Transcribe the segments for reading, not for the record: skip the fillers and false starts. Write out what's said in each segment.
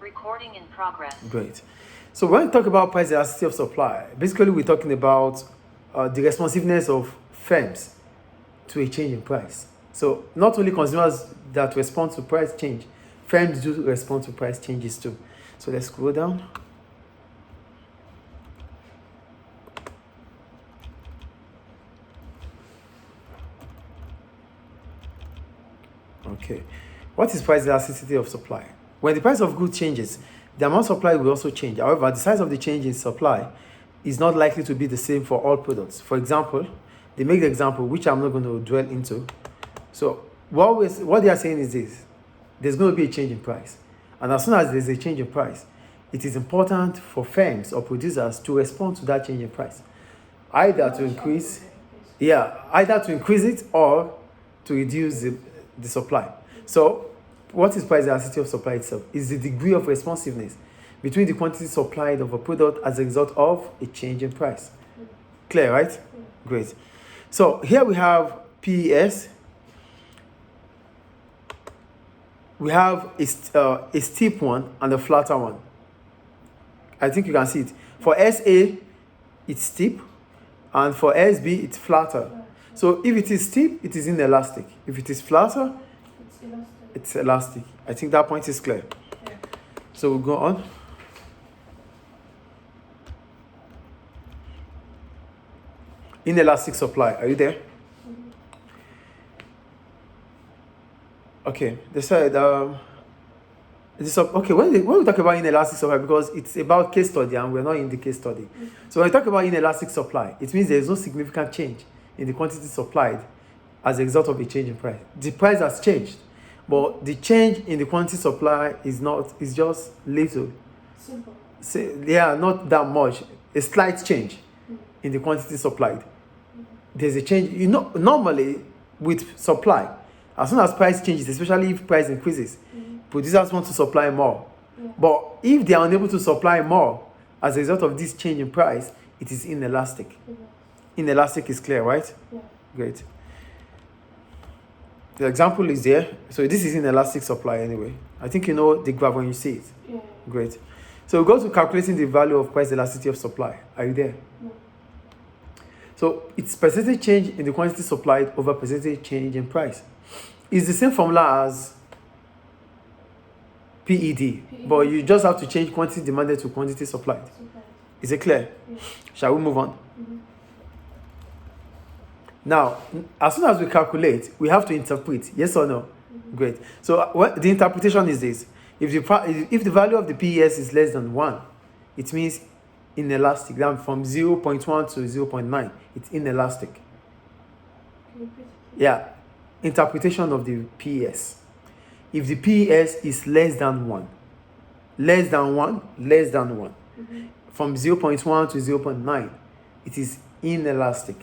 Recording in progress. Great. So when we talk about price elasticity of supply, basically we're talking about the responsiveness of firms to a change in price. So not only consumers that respond to price change, firms do respond to price changes too. So let's scroll down. Okay. What is price elasticity of supply? When the price of goods changes, the amount supplied will also change. However, the size of the change in supply is not likely to be the same for all products. For example, they make the example, which I'm not going to dwell into. So what they are saying is this: there's going to be a change in price. And as soon as there's a change in price, it is important for firms or producers to respond to that change in price. Either to increase it or to reduce the supply. So what is price elasticity of supply itself? Is the degree of responsiveness between the quantity supplied of a product as a result of a change in price. Clear, right? Great. So here we have PES. We have a steep one and a flatter one. I think you can see it. For SA, it's steep, and for SB, it's flatter. So if it is steep, it is inelastic. If it is flatter, it's elastic. I think that point is clear. Yeah. So we'll go on. Inelastic supply. Are you there? Mm-hmm. Okay. They said okay, when we talk about inelastic supply, because it's about case study and we're not in the case study. Mm-hmm. So when we talk about inelastic supply, it means there is no significant change in the quantity supplied as a result of a change in price. The price has changed, but the change in the quantity supply is just little. Simple. Not that much. A slight change in the quantity supplied. There's a change. Normally with supply, as soon as price changes, especially if price increases, producers want to supply more. Yeah. But if they are unable to supply more as a result of this change in price, it is inelastic. Inelastic is clear, right? Yeah. Great. The example is there. So this is inelastic supply anyway. I think you know the graph when you see it. Yeah. Great. So we go to calculating the value of price elasticity of supply. Are you there? No. So it's percentage change in the quantity supplied over percentage change in price. It's the same formula as PED, but you just have to change quantity demanded to quantity supplied. Simple. Is it clear? Yeah. Shall we move on? Mm-hmm. Now, as soon as we calculate, we have to interpret. Yes or no? Great. So the interpretation is this: if the value of the PES is less than 1, it means inelastic. Then from 0.1 to 0.9, it's inelastic. Can you repeat? Yeah. Interpretation of the PES. If the PES is less than 1, from 0.1 to 0.9, it is inelastic.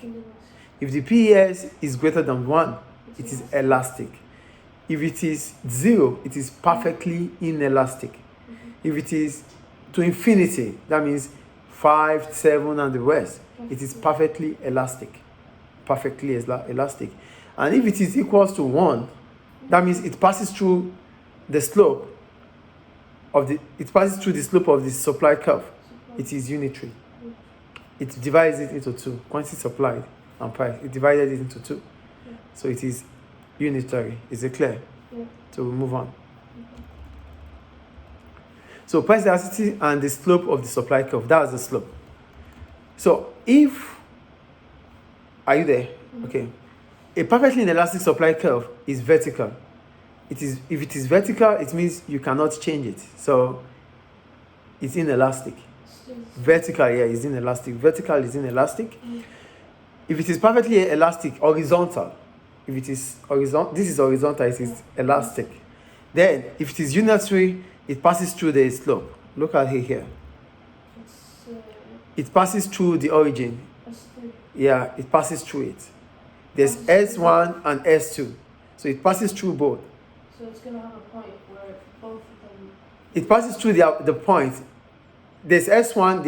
If the PES is greater than 1, it is elastic. If it is 0, it is perfectly inelastic. If it is to infinity, that means 5, 7, and the rest, it is perfectly elastic. Perfectly elastic. And if it is equals to 1, that means it passes through the slope of the supply curve. It is unitary. It divides it into 2. Quantity supplied and price. It divided it into 2. So it is unitary. Is it clear? Yeah. So we move on. So price elasticity and the slope of the supply curve. That's the slope. So are you there? Okay. A perfectly inelastic supply curve is vertical. If it is vertical, it means you cannot change it. So it's inelastic. Vertical, is inelastic. Vertical is inelastic. If it is perfectly elastic, horizontal. If it is horizontal, this is horizontal, it is elastic. Then, if it is unitary, it passes through the slope. Look at it here. It passes through the origin. Yeah, it passes through it. There's S1 and S2. So it passes through both. So it's going to have a point where both of them... It passes through the point. There's S1,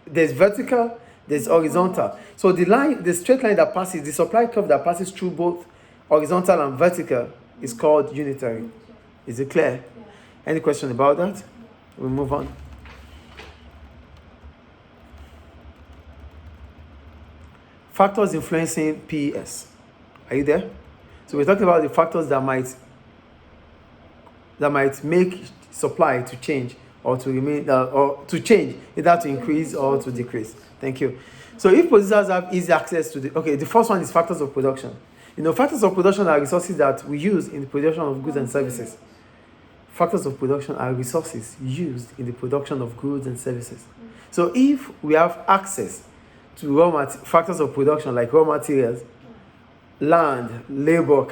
there's vertical, there's horizontal. So the straight line that passes, the supply curve that passes through both horizontal and vertical is called unitary. Is it clear? Yeah. Any question about that? We move on. Factors influencing PES. Are you there? So we're talking about the factors that might make supply to change or to remain or to change, either to increase or to decrease. Thank you. So if producers have easy access to the first one is factors of production. Factors of production are resources that we use in the production of goods and services. Factors of production are resources used in the production of goods and services. So if we have access to factors of production like raw materials, land, labor,